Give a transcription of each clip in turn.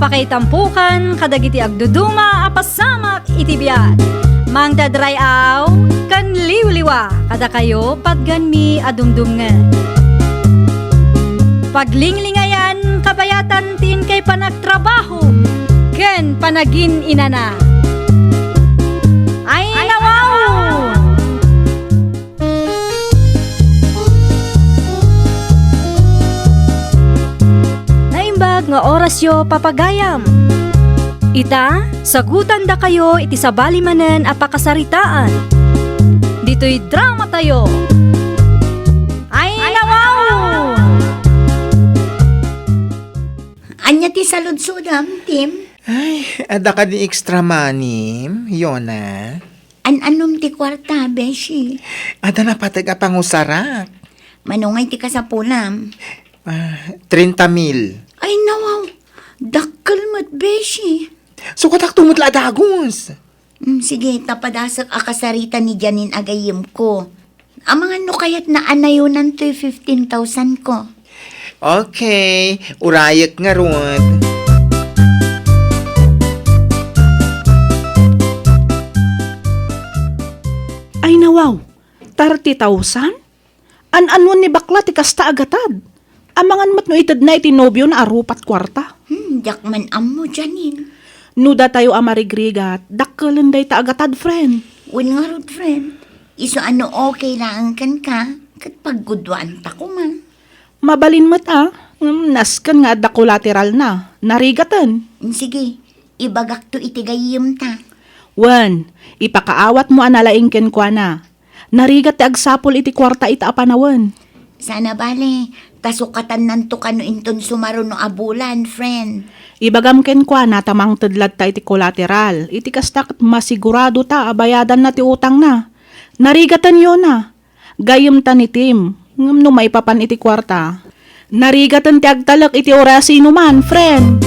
Apakaitampukan kadagiti agduduma apasamak iti biat. Mangdadrayaw kan liwliwa kada kayo patgan mi adumdumngan. Paglinglingayan kabayatan tin kay panagtrabaho ken panagin inana. Ay nawaw! Naimbag nga orasyo papagayam. Ita, sagutan da kayo iti sabali manen apakasaritaan. Dito'y drama tayo. Ay nawaw! Anya ti saludsudam, Tim? Ay, ada ka di extra money, Yona. An-anom ti kwarta, Beshi? Ada na patag pangusarak. Manungay ti kasapulam. 30,000. Ay nawaw, dakkel mat, Beshi. So katak tumutla dagos. Sige, tapadasak akasarita ni Janin agayim ko. Amangan no kayat na anayunan to'y 15,000 ko. Okay, urayak nga rod. Ay nawaw, 30,000? An-anuan ni bakla ti kasta agatad. Amangan mat no itad na itinobyo na arupat kwarta. Jakman ammo, Janin. Nuda tayo amarigrigat, dakkelan day ta agatad, friend. Win nga rod, friend. Iso ano okay lang kan ka, kat paggudwan ta ko man. Mabalin mat naskan nga da collateral na, narigatan. Sige, ibagak to itigayim ta. Wan, ipakaawat mo analaing ken kwa na. Narigat ti agsapol iti kwarta ita apanawan. Sana bale, tasukatan nanto kano inton sumaro no abulan, friend. Ibagam ken kwa na tamang tedlad ta iti collateral. Iti kastak masigurado ta abayadan na ti utang na. Narigatan yun na. Gayem ta ni Tim. Ngam no maipapan iti kwarta. Narigatan ti agtalak iti orasino man, friend.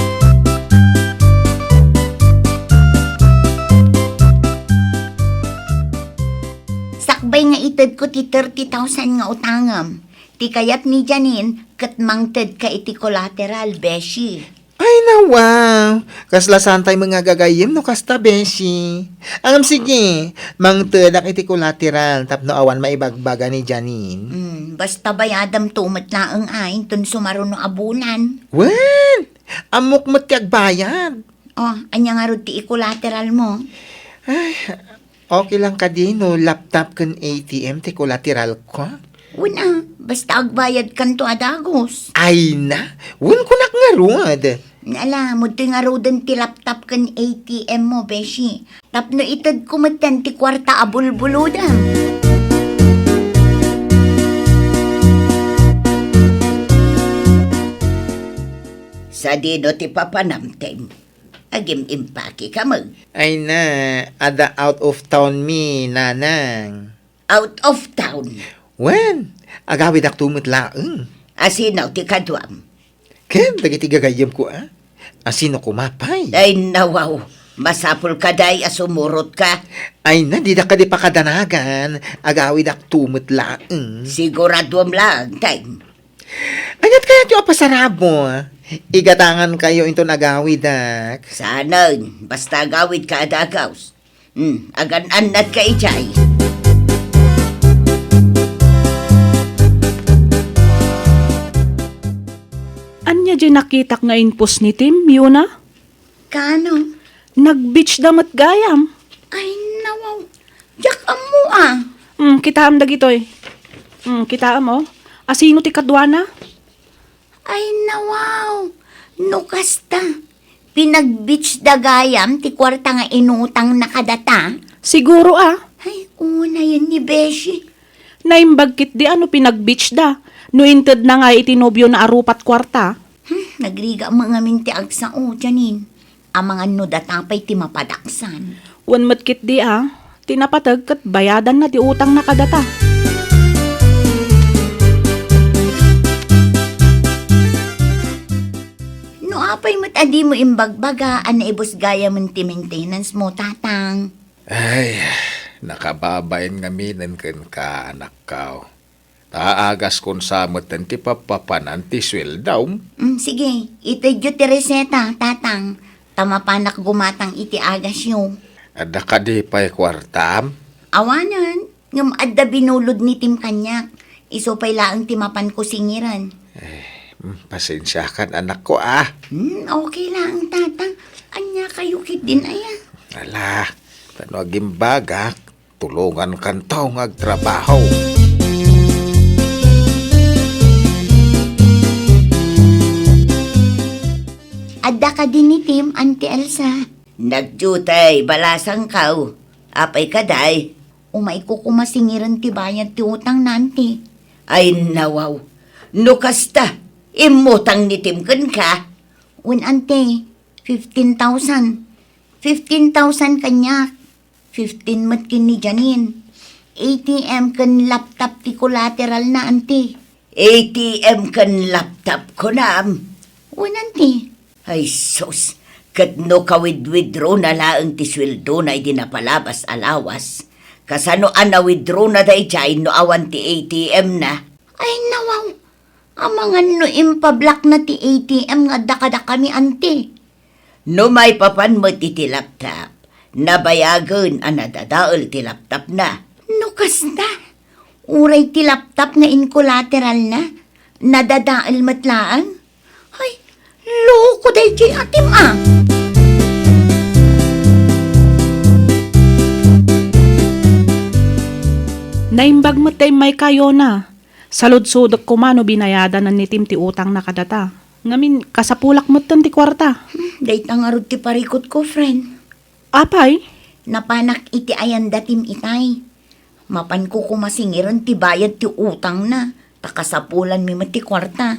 Sakbay nga ited ko ti 30,000 nga utangam. Ti kayat ni Janin, kat mangted ka iti collateral, Beshi. Ay nawaw, kaslasan tayo mga gagayim no kasta beshi. Sige, mangtedak iti collateral tapno awan maibagbaga ni Janine. Basta bayadam tumat laang ay, inton sumaro no abulan. Wen, amok mo ti agbayad. Oh, anya nga rod ti collateral mo. Okay lang ka din no, laptop kan ATM ti collateral ko. Una, basta agbayad kanto adagos. Ay na, wen ko nakngarod. Nala, mo ti nga rodan ti laptop kan ATM mo, Beshi. Tapno ited kumatan ti kwarta abulbuluda. Sa dino ti papanamteng, agim impaki ka mag. Ay na, ada out of town mi, nanang. Out of town. Wen, agawid ak tumut laeng. Asinaw ti kadwam. Ken, dagiti gagayam ko Asino kumapay? Ay nawaw, masapul ka day asumurot ka. Ay na, di na ka di pakadanagan. Agawid ak tumut laeng. Siguradwam lang, time. Anyat kaya tiyo pasarabo. Igatangan kayo into nagawid ak. Sana, basta gawid ka adagaws. Agan-anat ka ichay. Anya di nakitak nga inpos ni Tim, Yuna? Kano? Nag-beach damat gayam. Ay nawaw, jak mo ah. Kitaam dagitoy. Kitaam Asino ti kadwana? Ay nawaw, nukasta. Pinag-beach dagayam, ti kwarta nga inutang nakadata. Siguro Ay, una yan ni Beshi. Naimbagkit di pinag-beach da. No inted na nga itinobyo na arupat kwarta. Nagriga mga minti agsa Janin. Amangan no datapay ti mapadaksan. Wan matkit di tinapatag kat bayadan na ti utang na kadata. No apay mat adi mo imbagbaga, ana ibus gaya mo ti maintenance mo, tatang. Ay, nakababayan nga minan kan ka, anak kao. Taagas kon samot ti papapanan ti sweldaw. Sige, itadyo ti reseta, tatang. Tamapanak gumatang iti agas yung. Ada ka di pa'y kwartam. Awanan, ngam adda binulod ni Tim Kanyak. Iso pa'y laang timapan ko singiran. Pasensya kan anak ko ah. Okay lang, tatang. Anya kayo kit din ayan. Ala, tano agimbagak, tulungan kan tao ngagtrabaho. Adda ka din ni Tim, Auntie Elsa. Nagjutay, balasang kaw. Apay ka day. Umay ko kumasingiran ti bayan ti utang nanti. Ay nawaw. No kasta, imutang ni Tim kan ka. Un ante, 15,000. 15,000 kanyak. 15 mat kin ni Janine. ATM kan laptop ti collateral na ante. ATM kan laptop ko na Un ante. Ay sus, kat no kawid-withdraw na laang ti sweldo na idinapalabas alawas. Kasano ana-withdraw na day jay no awan ti ATM na. Ay nawaw, amangan no impablock na ti ATM nga dakada kami ante. No may papan mo ti laptop, nabayagan anadadaol ti laptop na. No kasta, uray ti laptop nga in collateral na, nadadaol matlaan. Ay, loko day jay atim ah. Naimbag mo tay may kayo na. Saludsudok kumano binayada na ni Tim ti utang na kadata. Ngamin, kasapulak mo ti kwarta. Day tangarod ti parikot ko, friend. Apay? Napanak iti ayan datim itay. Mapan ko kumasingiran ti bayad ti utang na. Takasapulan mi mati kwarta.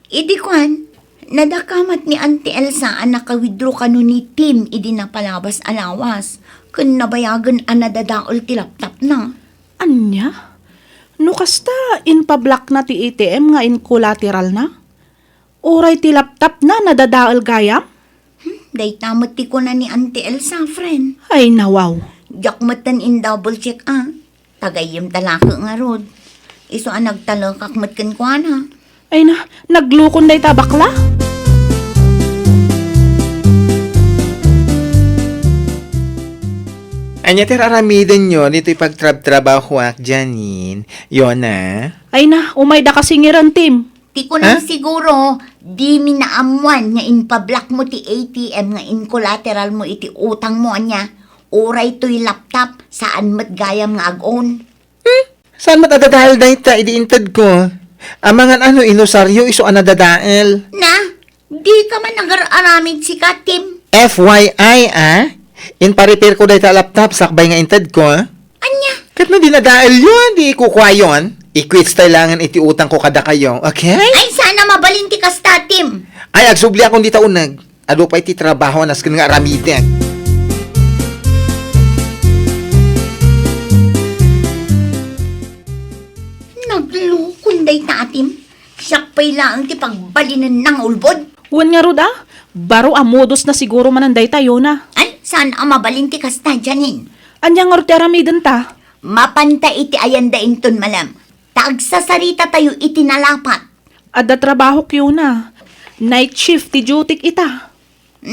Idi kwan, nadakamat ni Auntie Elsa ang nakawidro kanu ni Tim idi napalabas alawas. Kun nabayagan ang nadadaol ti laptop na. Anya? No kasta, in-pablock na ti ATM nga in collateral na? Oray ti laptop na nadadaal gayam? Day tamot ti ko na ni Auntie Elsa, friend. Ay nawaw. Jakmatan in double check ah. Tagayim talaka nga rod. Iso ang nagtalakak matkan ko na. Ay na, naglukon day tabakla? Anya ter aramiden nyo, dito ipagtrabaho ak Janine. Yon na. Ay na, umay da kasingiran Tim. Ti ko na siguro, di minaamuan nga in pablock mo ti ATM nga in collateral mo iti utang mo anya. Oray to'y laptop, saan mat gayam nga ag-on. Saan matadadahal na ita, idiintad ko? Amangan ano, inusaryo, iso anadadael. Na, di ka man nag-aramid si Katim. FYI, in pa-repair ko dahil laptop, sakbay nga intad ko, Anya, Kat no dinadael yun, di kukuha yun. I-quits tailangan iti utang ko kada kayo, okay? ay sana mabalinti ka sa Tim. Ay, agsubli akong di taunag. Ado pa iti trabaho, naskin nga aramiden. Naglukunday ta Tim. Siyak pa'y lang ti pagbalinan ng ulbod. Huwan nga rod baro amodos na siguro mananday tayo na. Ay, saan ang mabalinti ka sa Janin? Anyang nga rod ti aramiden ta. Mapanta iti ayanda inton malam. Tagsasarita tayo iti nalapat. Adda trabaho kyo na. Night shift ti duty ita.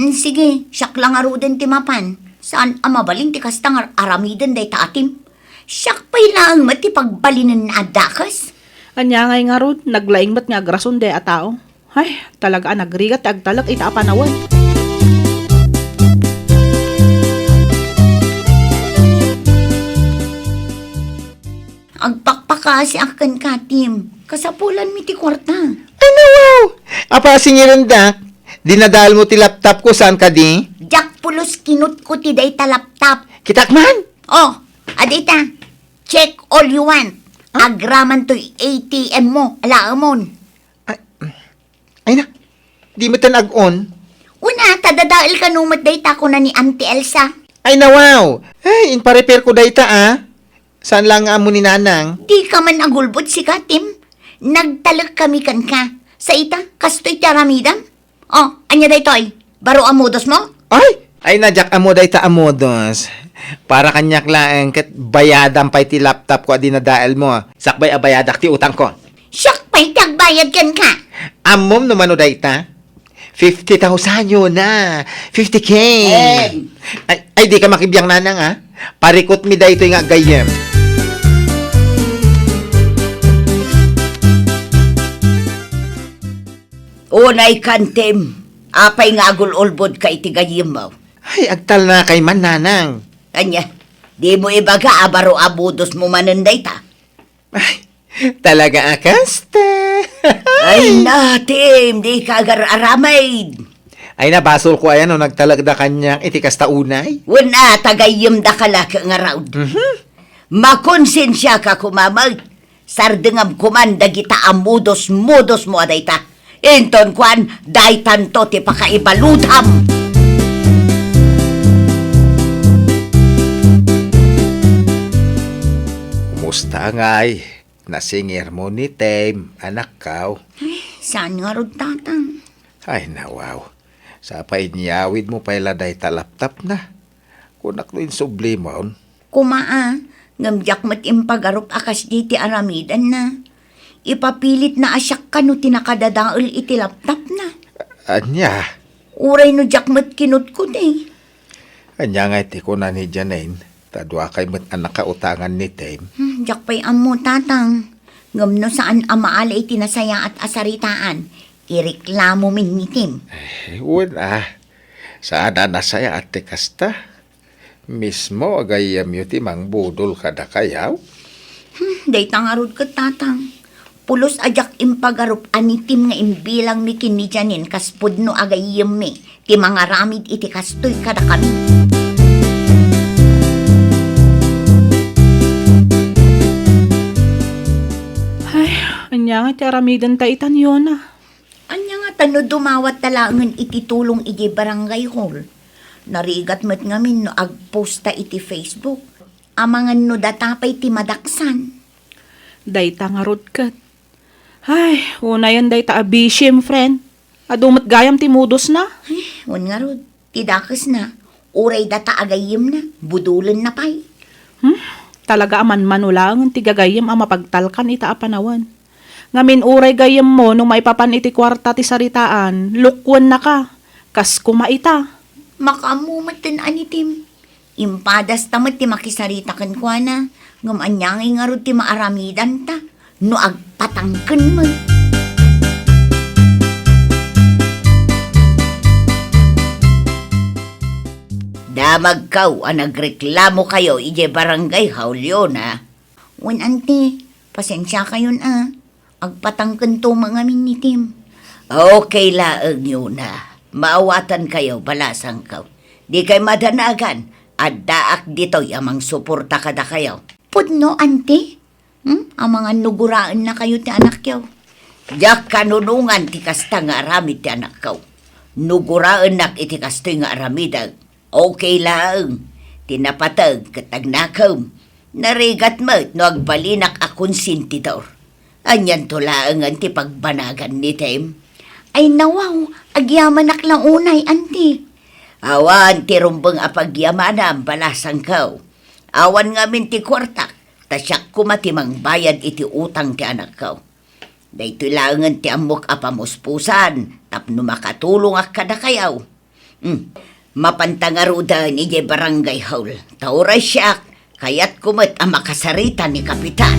Sige, siyak lang arudan ti mapan. Saan ang mabalinti ka sa aramidan day ta Tim? Siyak pa'y lang mati pagbalinan na adakas. Anya nga rod, naglaing mat nga agrason de a tao. Ay, talaga nagrigat agtalak ita apanawan. Agpakpakasi akan ka, Tim. Kasapulan mi ti kwarta. Ano, wow! Apa singiran dak? Dinadal mo ti laptop ko, saan ka di? Jak pulos kinut ko ti day ta laptop. Kitakman! Oh, adita. Check all you want. Agraman to ATM mo. Alaamon. Ay na, di mo tan ag-on. Una, tadadail ka numat day ta ko na ni Auntie Elsa. Ay na, wow! Ay, in pa-repair ko dayta, Saan lang nga mo ni nanang? Di ka man agulbot si Katim. Nagtalag kami kan ka. Sa ita, kastoy taramidam. Oh, anya day toy. Baro amodos mo? Ay! Ay na, jak amo dayta amodos. Para kanyak lang kat bayadan pa iti laptop ko adi na dahil mo. Sakbay abayadak ti utang ko. Siyak pa'y tagbayad kan ka. Amom naman o dayta. 50,000 yun na. 50K. Ay, di ka makibiyang nanang ha. Parikot mi dayto nga gayem. Unay kantem, apay nga agul-ulbod ka itigayim mo. Ay, agtal na kay man nanang. Anya, di mo ibaga abaro abudos mo mananday ta. Ay, talaga akasta. Ay natim, di ka agar-aramay. Ay, nabasol ko ayan o nagtalagda kanyang itikas ta unay. Wala tagayim da kalaka nga raw. Makonsensya ka kumamag. Sardengam kumanda kita amudos mo aday ta. Inton kwan, daytan to ti pakaibalutam. Kumusta ngay? Nasingir mo ni Tem, anak kaw. Saan nga rod tatang? Ay, nawaw. Sa pa inyawid mo pa iladay ta laptop na. Kunak no insubli mo. Kumaa, ngamjak mat impagarup akas di ti aramidan na. Ipapilit na asyak ka no tinakadadaol iti laptop na. Anya? Uray no jak mat kinut ko di. Anya nga iti ko na ni Janine. Tadwa kay mat anak kautangan ni Tem. Jak pa'y amo tatang. Ngam no saan amaala iti nasaya at asaritaan. Ireklamo min ni Tim. Wala. Saan na nasaya at tikasta? Mismo agayam yu ti mang budol kada kayaw. Day tangarod ka tatang. Pulos ajak impagarup anitim nga imbilang mi kini Janin kaspud no agayem mi. Ti mga ramid iti kastoy kada kami. Ay, anya nga ti aramidan ta itan yun na. Anya nga tano dumawat talangan iti tulong iti barangay hall. Narigat met ngamin no agposta iti Facebook. Amangan no datapay ti madaksan. Dayta nga rod kat. Ay, unayan dayta abishim, friend. Adumat gayam ti mudos na. Wan nga rod, tidakas na. Uray data agayim na, budulan na pay. Talaga aman manulang ti gagayam ang mapagtalkan ita apanawan. Ngamin uray gayam mo nung maipapan iti kwarta ti saritaan, lukwan na ka. Kas kumaita. Makamumatan anitim. Impadas tamat ti makisarita kan kwa na. Ngam anyangay nga rod ti maaramidan ta. No agpatangken mo. Damag kaw ang nagreklamo kayo ije barangay haulyo na. Wan ante, pasensya kayo na. Agpatangken to mga minitim. Okay laang yun na. Maawatan kayo, balasang kaw. Di kay madanagan. At daak dito'y amang suporta kada kayo. Pudno, ante? Ang mga nuguraan na kayo ti anak yaw. Diyak kanunungan ti kasta nga aramid ti anak kaw. Nuguraan nak iti kastoy nga aramidag. Okay lang. Tinapatag katag nakam. Narigat mo no agbalinak akong sintidor. Anyan tulaangan ti pagbanagan ni Tem. Ay nawaw, agyamanak lang unay, ante. Awan ti rumbang apagyamanam balasang kaw. Awan nga min ti kwartak. Tasyak kumatimang bayad iti utang ti anak kaw. Dahito langan ti amok apamuspusan, tapno makatulong ak kada kayaw. Mapantangarudan ije barangay hall. Tauray siyak, kayat kumat ang makasarita ni Kapitan.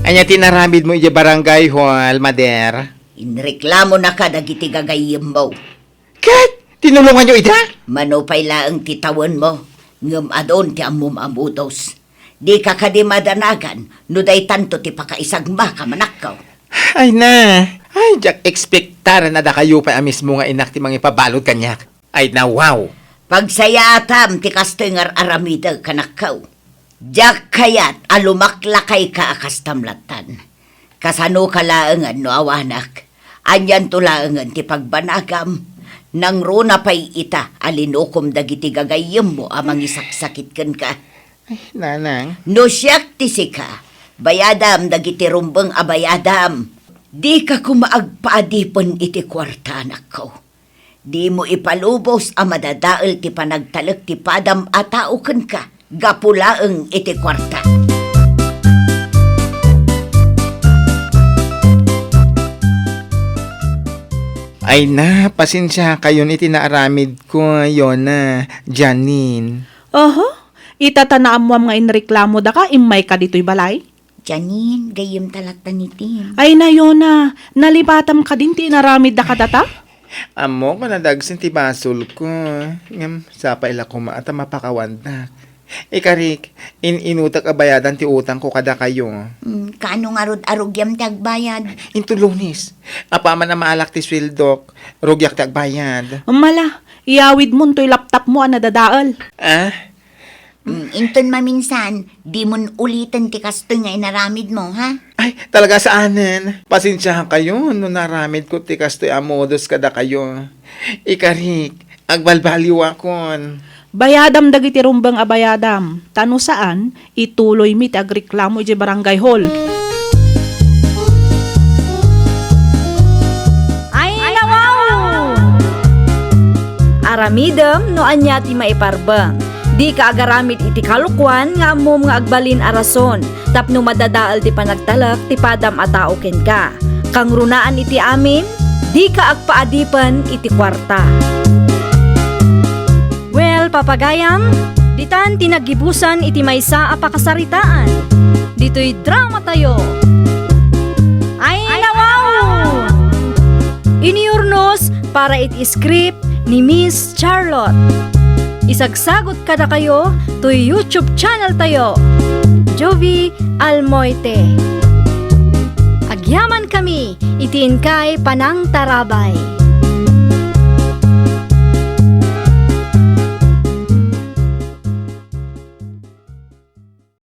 Anya tinaramid mo ije barangay hall, Mader. Inreklamo na ka dagiti gagayim mo. Kat, tinulungan nyo ita? Manupay laang titawan mo, ngam adon ti amum amudos. Di ka kadimadanagan, no day tanto ti pakaisagma ka manakaw. Ay na. Ay, jak expectar na da kayo pa mismo nga inak ti mga ipabalod kanyak. Ay na wow. Pagsayatam ti kastoy nga aramida kanakaw. Jak kayat alumaklakay ka akas tamlatan. Kasano ka laangan no awanak. Anyan to laangan ti pagbanagam. Nang runa pa'y ita alinukom dagiti gagayem mo amang isaksakit kan ka. Ay, nanang. No siyak ti sika. Bayadam dagiti rumbeng abayadam. Di ka kumaagpaadipon iti kwarta nakaw. Di mo ipalubos ang madadaal ti panagtalek ti padam atauken ka. Gapulaeng iti kwarta. Ay na, pasensya kayon iti naaramid ko yon na, Janine. Oho, itatanaam mo nga inreklamo da ka, imay ka dito'y balay? Janine, gayem talakta ni Tim. Ay na Yona, nalibatam ka din ti inaramid da ka data? Amo ko nadagsin ti basol ko. Ngam, sapa ila ko maata mapakawandak. Ikarik, inutak abayadan ti utang ko kada kayo. Kano nga rod arugyam ti agbayad? Intulunis, apaman na maalak ti swildok, rugyak ti agbayad. Mala, iyawid mo to'y laptop mo ang nadadaal. Ah? Inton maminsan, di mon ulitin ti kasto nga inaramid mo, ha? Ay, talaga saanen. Pasensyahan kayo, no naramid ko ti kastoy amodos kada kayo. Ikarik, agbalbaliw akon. Bayadam dagiti rumbang abayadam. Tano saan, ituloy mi ti agreklamo iti barangay hall. Ay, nawaw! Aramidem no anya ti maiparbang. Di ka agaramid iti kalukwan nga amom nga agbalin arason. Tapno madadaal ti panagtalak ti padam atao ken ka. Kang runaan iti amin, di ka agpaadipan iti kwarta. Well, papagayam, ditan tinagibusan iti maysa a pakasaritaan. Dito'y drama tayo. Ay, nawaw! Iniurnos para iti script ni Miss Charlotte. Isagsagot kada kayo to YouTube channel tayo. Jovi Almoite. Agyaman kami, itiin kay Panang Tarabay.